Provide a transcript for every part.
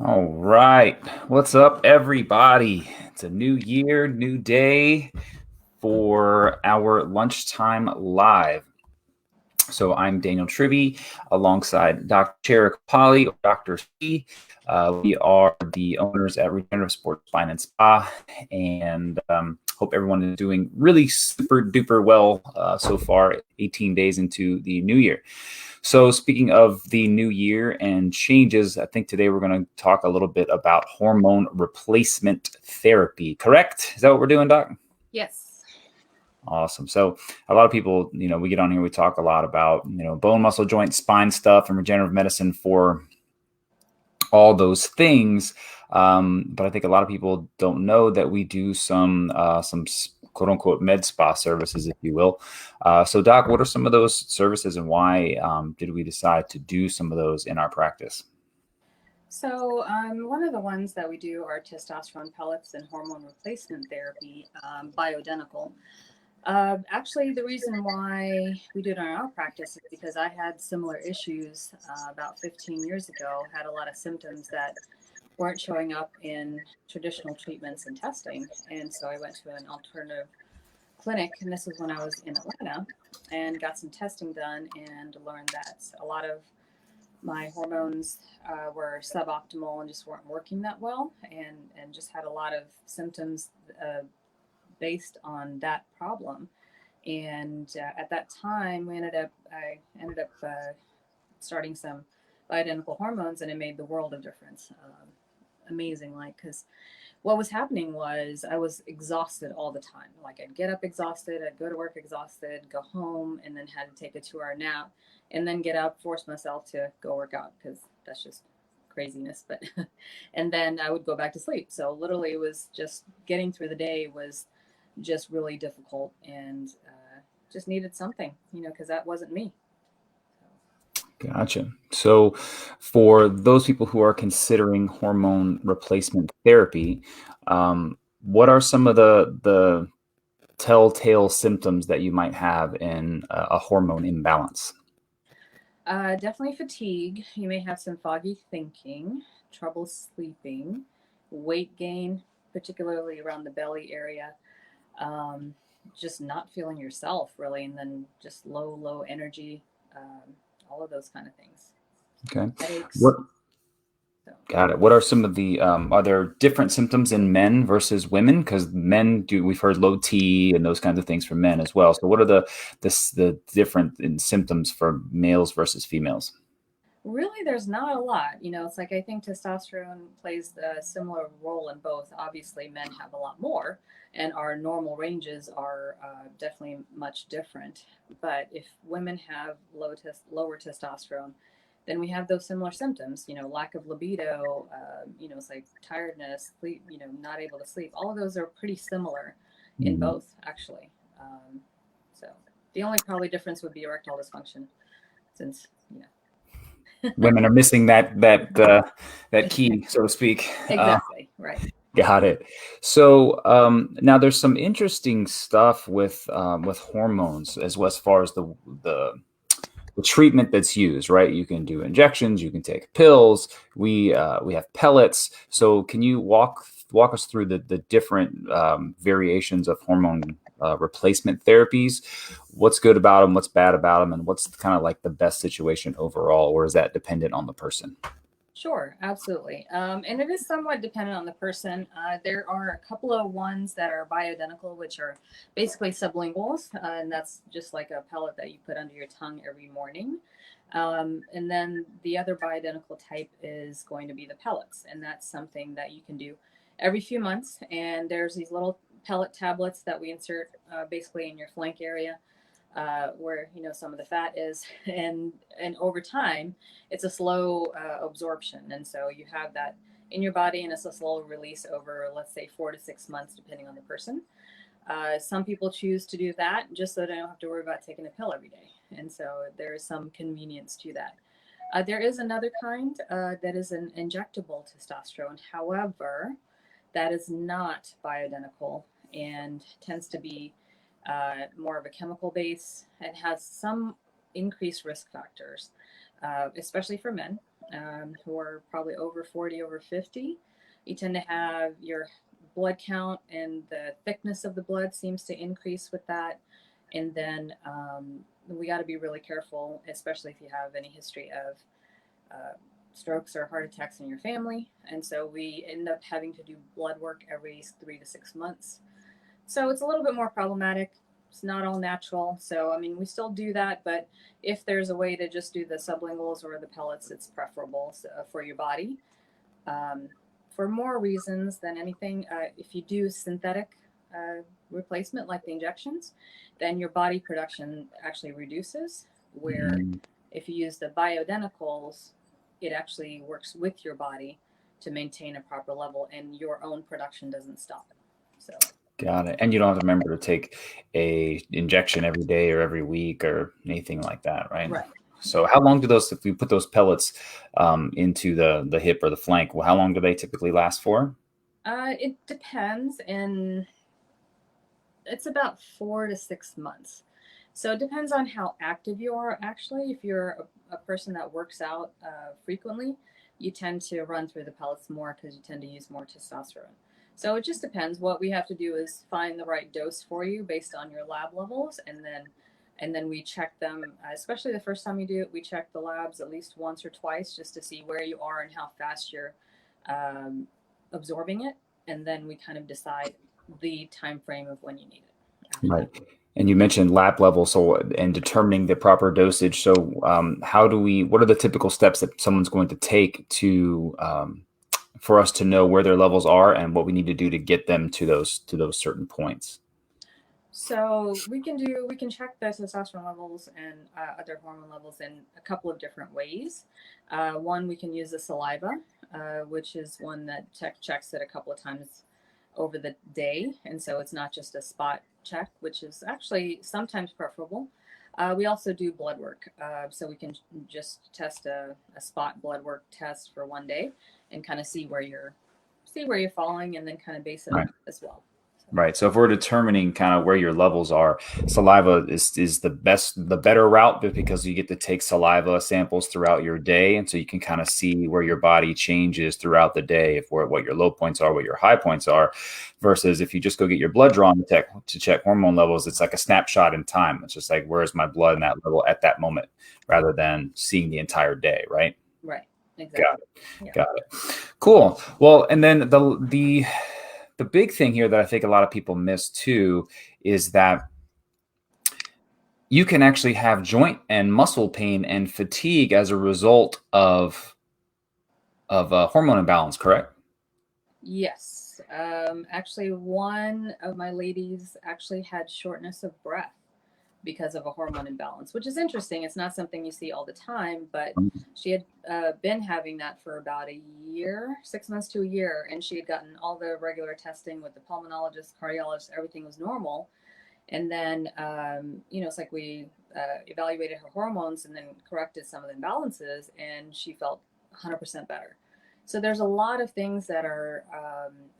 All right. What's up, everybody? It's a new year, new day for our lunchtime live. So I'm Daniel Trivy alongside Dr. Cherrick Polly or Dr. C. We are the owners at Regenerative Sports Spine and Spa, and hope everyone is doing really super duper well so far, 18 days into the new year. So, speaking of the new year and changes, I think today we're going to talk a little bit about hormone replacement therapy. Correct? Is that what we're doing, Doc? Yes. Awesome. So, a lot of people, we get on here, we talk a lot about, bone, muscle, joint, spine stuff and regenerative medicine for all those things. But I think a lot of people don't know that we do some quote unquote med spa services, if you will. So, Doc, what are some of those services, and why did we decide to do some of those in our practice? So, one of the ones that we do are testosterone pellets and hormone replacement therapy, bioidentical. Actually, the reason why we do it in our practice is because I had similar issues about 15 years ago, had a lot of symptoms that weren't showing up in traditional treatments and testing. And so I went to an alternative clinic, and this was when I was in Atlanta, and got some testing done and learned that a lot of my hormones were suboptimal and just weren't working that well, and just had a lot of symptoms based on that problem. And at that time, I ended up starting some bioidentical hormones, and it made the world of difference. Amazing, like, because what was happening was I was exhausted all the time. Like, I'd get up exhausted, I'd go to work exhausted, go home, and then had to take a 2 hour nap, and then get up, force myself to go work out because that's just craziness. But and then I would go back to sleep. So literally, it was just getting through the day was just really difficult, and just needed something, because that wasn't me. Gotcha. So, for those people who are considering hormone replacement therapy, what are some of the telltale symptoms that you might have in a hormone imbalance? Definitely fatigue. You may have some foggy thinking, trouble sleeping, weight gain, particularly around the belly area, um, just not feeling yourself really, and then just low energy, all of those kind of things. Okay. Headaches. What So. Got it. What are some of the are there different symptoms in men versus women? Because men do, we've heard low T and those kinds of things for men as well. So what are the different in symptoms for males versus females? Really, there's not a lot. It's like I think testosterone plays a similar role in both. Obviously, men have a lot more, and our normal ranges are definitely much different. But if women have lower testosterone, then we have those similar symptoms. Lack of libido. It's like tiredness, sleep. Not able to sleep. All of those are pretty similar in Mhm. both, actually. So the only probably difference would be erectile dysfunction, since Women are missing that key, so to speak. exactly right. Got it. So now there's some interesting stuff with hormones as far as the treatment that's used, right? You can do injections, you can take pills. We have pellets. So can you walk us through the different variations of hormone replacement therapies? What's good about them? What's bad about them? And what's kind of like the best situation overall? Or is that dependent on the person? Sure, absolutely. And it is somewhat dependent on the person. There are a couple of ones that are bioidentical, which are basically sublinguals, and that's just like a pellet that you put under your tongue every morning. And then the other bioidentical type is going to be the pellets, and that's something that you can do every few months. And there's these little pellet tablets that we insert basically in your flank area, where some of the fat is, and over time, it's a slow absorption, and so you have that in your body, and it's a slow release over, let's say, 4 to 6 months, depending on the person. Some people choose to do that just so they don't have to worry about taking a pill every day, and so there is some convenience to that. There is another kind that is an injectable testosterone. However, that is not bioidentical and tends to be more of a chemical base and has some increased risk factors, especially for men. who are probably over 40, over 50. You tend to have your blood count and the thickness of the blood seems to increase with that. And then we got to be really careful, especially if you have any history of uh, strokes or heart attacks in your family. And so we end up having to do blood work every 3 to 6 months. So it's a little bit more problematic. It's not all natural. So, I mean, we still do that, but if there's a way to just do the sublinguals or the pellets, it's preferable for your body. Um, for more reasons than anything, if you do synthetic replacement like the injections, then your body production actually reduces. Where Mm, if you use the bioidenticals, it actually works with your body to maintain a proper level, and your own production doesn't stop. So, got it. And you don't have to remember to take a injection every day or every week or anything like that, right? right. So how long do those, if we put those pellets into the hip or the flank, well, how long do they typically last for? It depends, and it's about 4 to 6 months. So it depends on how active you are. Actually, if you're a person that works out frequently, you tend to run through the pellets more because you tend to use more testosterone. So it just depends. What we have to do is find the right dose for you based on your lab levels, and then we check them. Especially the first time you do it, we check the labs at least once or twice just to see where you are and how fast you're um, absorbing it, and then we kind of decide the time frame of when you need it after Right. that. And you mentioned lab level, so and determining the proper dosage. So, how do we? What are the typical steps that someone's going to take to for us to know where their levels are and what we need to do to get them to those certain points? So we can check the testosterone levels and other hormone levels in a couple of different ways. One, we can use the saliva, which is one that checks it a couple of times over the day, and so it's not just a spot check, which is actually sometimes preferable. We also do blood work, so we can just test a spot blood work test for one day and kind of see where you're falling, and then kind of base it Right. off as well. So, Right. So if we're determining kind of where your levels are, saliva is the better route because you get to take saliva samples throughout your day. And so you can kind of see where your body changes throughout the day, if what your low points are, what your high points are, versus if you just go get your blood drawn to check hormone levels, it's like a snapshot in time. It's just like, where's my blood in that level at that moment, rather than seeing the entire day, right? right, Got exactly. it. Yeah. Got it. Cool. Well, and then the big thing here that I think a lot of people miss too is that you can actually have joint and muscle pain and fatigue as a result of hormone imbalance, correct? Yes. Actually, one of my ladies actually had shortness of breath because of a hormone imbalance, which is interesting. It's not something you see all the time, but she had been having that for about a year, 6 months to a year, and she had gotten all the regular testing with the pulmonologist, cardiologist, everything was normal. And then, it's like we evaluated her hormones and then corrected some of the imbalances, and she felt 100% better. So there's a lot of things that are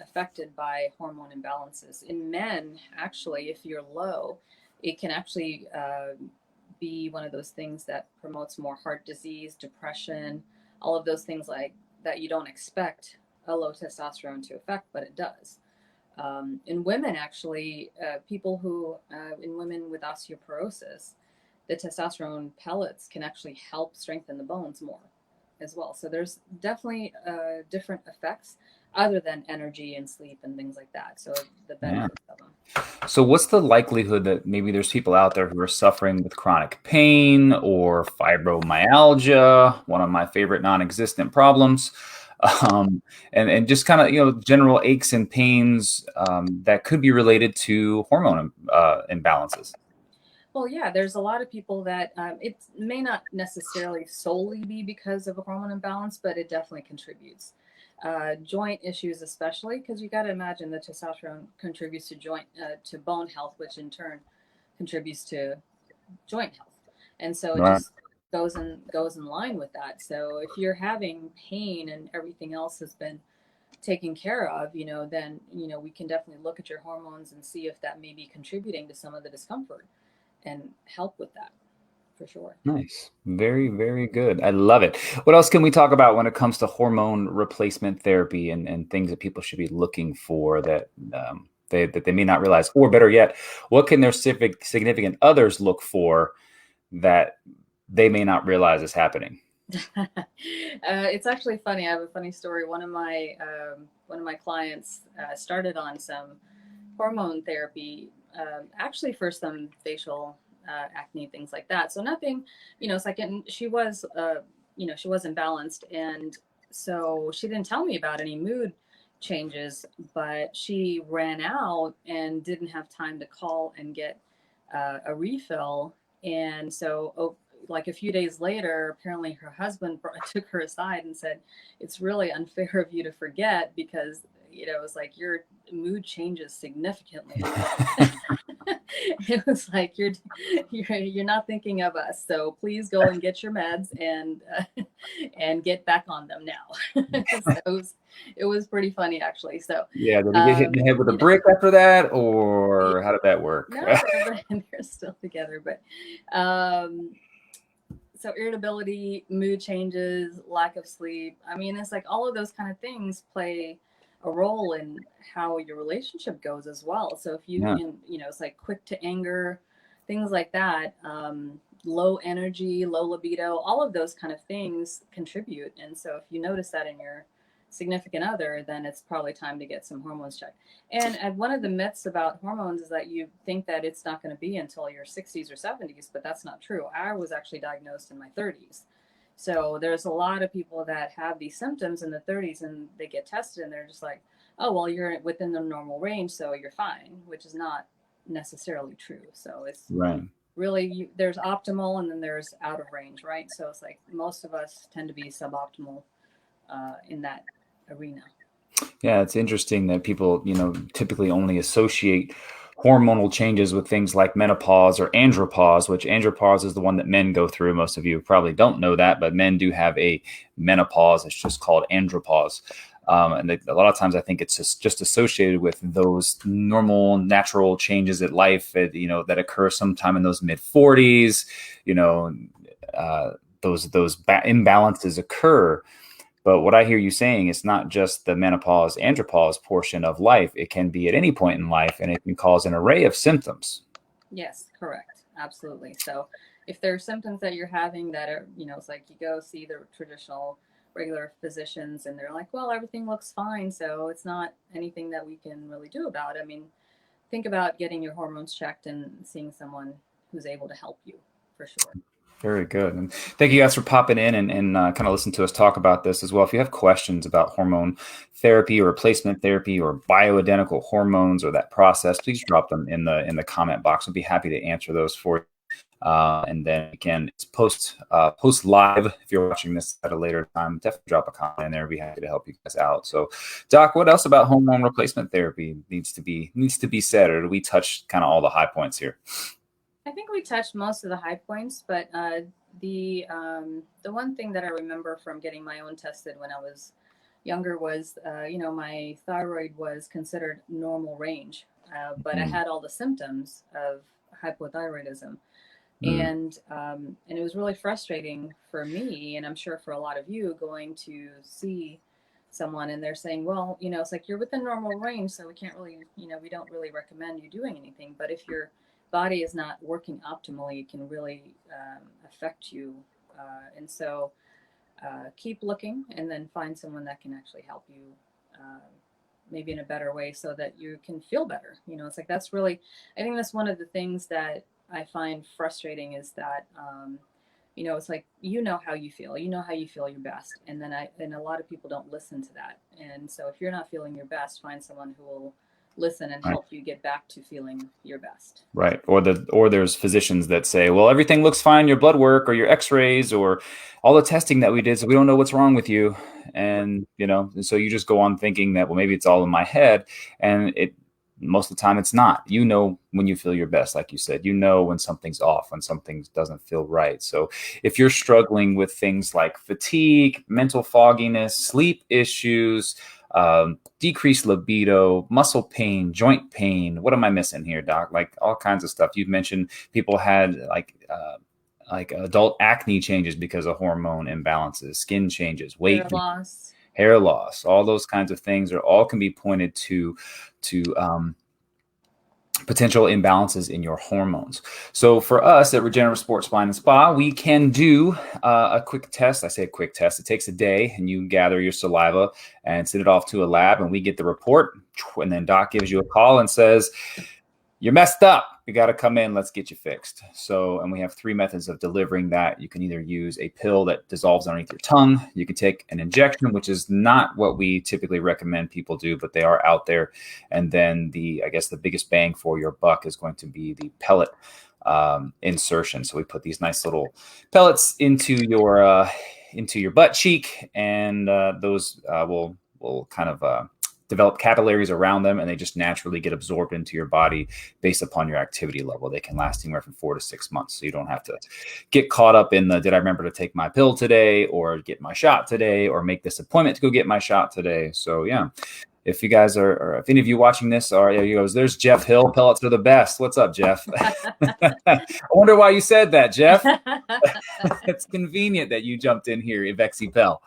affected by hormone imbalances. In men, actually, if you're low, it can actually be one of those things that promotes more heart disease, depression, all of those things like that you don't expect a low testosterone to affect, but it does. In women, actually, people in women with osteoporosis, the testosterone pellets can actually help strengthen the bones more as well. So there's definitely different effects other than energy and sleep and things like that. So the Yeah. benefits of them. So what's the likelihood that maybe there's people out there who are suffering with chronic pain or fibromyalgia, one of my favorite non-existent problems, um, and just kind of general aches and pains that could be related to hormone imbalances? Well, yeah, there's a lot of people that it may not necessarily solely be because of a hormone imbalance, but it definitely contributes. Joint issues, especially, because you got to imagine the testosterone contributes to bone health, which in turn contributes to joint health, and so it Right. just goes in line with that. So if you're having pain and everything else has been taken care of, then we can definitely look at your hormones and see if that may be contributing to some of the discomfort and help with that for sure. Nice. Very, very good. I love it. What else can we talk about when it comes to hormone replacement therapy and things that people should be looking for that they may not realize? Or better yet, what can their significant others look for that they may not realize is happening? It's actually funny. I have a funny story. One of my clients started on some hormone therapy, actually for some facial acne, things like that. So nothing, it's like, and she was, she was imbalanced, and so she didn't tell me about any mood changes, but she ran out and didn't have time to call and get a refill, and so like a few days later, apparently her husband took her aside and said, "It's really unfair of you to forget because it was like your mood changes significantly." It was like you're not thinking of us, so please go and get your meds and get back on them now. So it was pretty funny actually. So Yeah, did he get hit in the head with a brick after that, or how did that work? No, they're still together, but so irritability, mood changes, lack of sleep. I mean, it's like all of those kind of things play a role in how your relationship goes as well. So if you Yeah. can, it's like quick to anger, things like that, low energy, low libido, all of those kind of things contribute. And so if you notice that in your significant other, then it's probably time to get some hormones checked. And one of the myths about hormones is that you think that it's not going to be until your 60s or 70s, but that's not true. I was actually diagnosed in my 30s. So there's a lot of people that have these symptoms in the 30s and they get tested and they're just like, oh, well, you're within the normal range, so you're fine, which is not necessarily true. So it's Right. really, there's optimal and then there's out of range, right? So it's like most of us tend to be suboptimal in that arena. Yeah, it's interesting that people, typically only associate hormonal changes with things like menopause or andropause, which andropause is the one that men go through. Most of you probably don't know that, but men do have a menopause. It's just called andropause. And a lot of times I think it's just associated with those normal, natural changes in life, that occur sometime in those mid 40s, those imbalances occur. But what I hear you saying is not just the menopause, andropause portion of life. It can be at any point in life, and it can cause an array of symptoms. Yes, correct. Absolutely. So if there are symptoms that you're having that are, it's like you go see the traditional regular physicians and they're like, well, everything looks fine. So it's not anything that we can really do about it. I mean, think about getting your hormones checked and seeing someone who's able to help you for sure. Very good. And thank you guys for popping in and kind of listen to us talk about this as well. If you have questions about hormone therapy or replacement therapy or bioidentical hormones or that process, please drop them in the comment box. We'll be happy to answer those for you. And then again, it's post live. If you're watching this at a later time, definitely drop a comment in there. We'd be happy to help you guys out. So, Doc, what else about hormone replacement therapy needs to be said, or do we touch kind of all the high points here? I think we touched most of the high points, but the one thing that I remember from getting my own tested when I was younger was, my thyroid was considered normal range, but I had all the symptoms of hypothyroidism, and it was really frustrating for me, and I'm sure for a lot of you, going to see someone and they're saying, well, it's like you're within normal range, so we can't really, we don't really recommend you doing anything, but if your body is not working optimally, it can really affect you. And so keep looking and then find someone that can actually help you maybe in a better way so that you can feel better. It's like that's really, I think that's one of the things that I find frustrating is that, it's like, how you feel, how you feel your best. And then a lot of people don't listen to that. And so if you're not feeling your best, find someone who will listen and help you get back to feeling your best. Right. Or there's physicians that say, well, everything looks fine, your blood work or your x-rays or all the testing that we did, so we don't know what's wrong with you. And, so you just go on thinking that, well, maybe it's all in my head. And most of the time it's not. When you feel your best, like you said, when something's off, when something doesn't feel right. So if you're struggling with things like fatigue, mental fogginess, sleep issues, decreased libido, muscle pain, joint pain. What am I missing here, Doc? Like all kinds of stuff. You've mentioned people had like like adult acne changes because of hormone imbalances, skin changes, weight loss, hair loss, all those kinds of things all can be pointed to potential imbalances in your hormones. So for us at Regenerative Sports Spine and Spa, we can do a quick test. I say a quick test. It takes a day, and you gather your saliva and send it off to a lab, and we get the report. And then doc gives you a call and says, "You're messed up. You got to come in. Let's get you fixed." So, and we have 3 methods of delivering that. You can either use a pill that dissolves underneath your tongue. You can take an injection, which is not what we typically recommend people do, but they are out there. And then I guess the biggest bang for your buck is going to be the pellet insertion. So we put these nice little pellets into your butt cheek, and those will kind of develop capillaries around them, and they just naturally get absorbed into your body based upon your activity level. They can last anywhere from 4 to 6 months. So you don't have to get caught up in did I remember to take my pill today, or get my shot today, or make this appointment to go get my shot today. So yeah, if you guys if any of you watching this are, there's Jeff Hill. Pellets are the best. What's up, Jeff? I wonder why you said that, Jeff. It's convenient that you jumped in here, Ivexi Pell.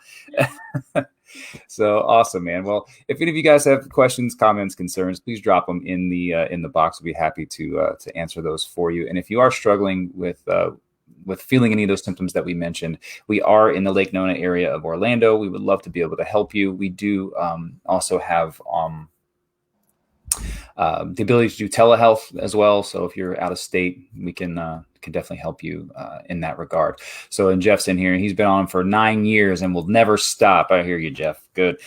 So awesome, man. Well, if any of you guys have questions, comments, concerns, please drop them in the box. We'll be happy to answer those for you. And if you are struggling with feeling any of those symptoms that we mentioned, we are in the Lake Nona area of Orlando. We would love to be able to help you. We do also have the ability to do telehealth as well. So if you're out of state, we can definitely help you in that regard. So, and Jeff's in here, and he's been on for 9 years and will never stop. I hear you, Jeff. Good.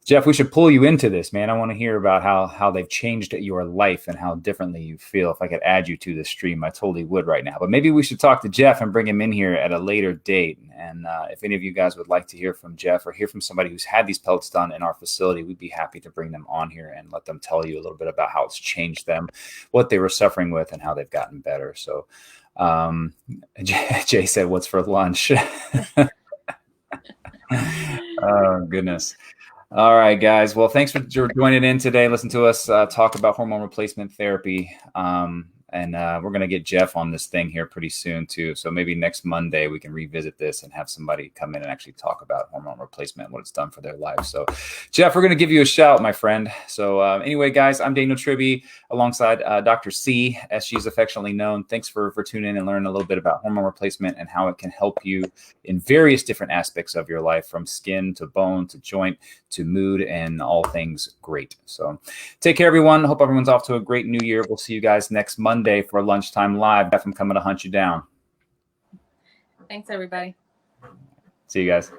Jeff, we should pull you into this, man. I want to hear about how they've changed your life and how differently you feel. If I could add you to the stream, I totally would right now. But maybe we should talk to Jeff and bring him in here at a later date. And if any of you guys would like to hear from Jeff or hear from somebody who's had these pellets done in our facility, we'd be happy to bring them on here and let them tell you a little bit about how it's changed them, what they were suffering with, and how they've gotten better. So Jay said, "What's for lunch?" Oh, goodness. All right, guys. Well, thanks for joining in today. Listen to us talk about hormone replacement therapy. And we're going to get Jeff on this thing here pretty soon, too. So maybe next Monday we can revisit this and have somebody come in and actually talk about hormone replacement and what it's done for their life. So, Jeff, we're going to give you a shout, my friend. So anyway, guys, I'm Daniel Tribby alongside Dr. C, as she's affectionately known. Thanks for tuning in and learning a little bit about hormone replacement and how it can help you in various different aspects of your life, from skin to bone to joint to mood and all things great. So take care, everyone. Hope everyone's off to a great new year. We'll see you guys next Monday for Lunchtime Live. Jeff, I'm coming to hunt you down. Thanks, everybody. See you guys.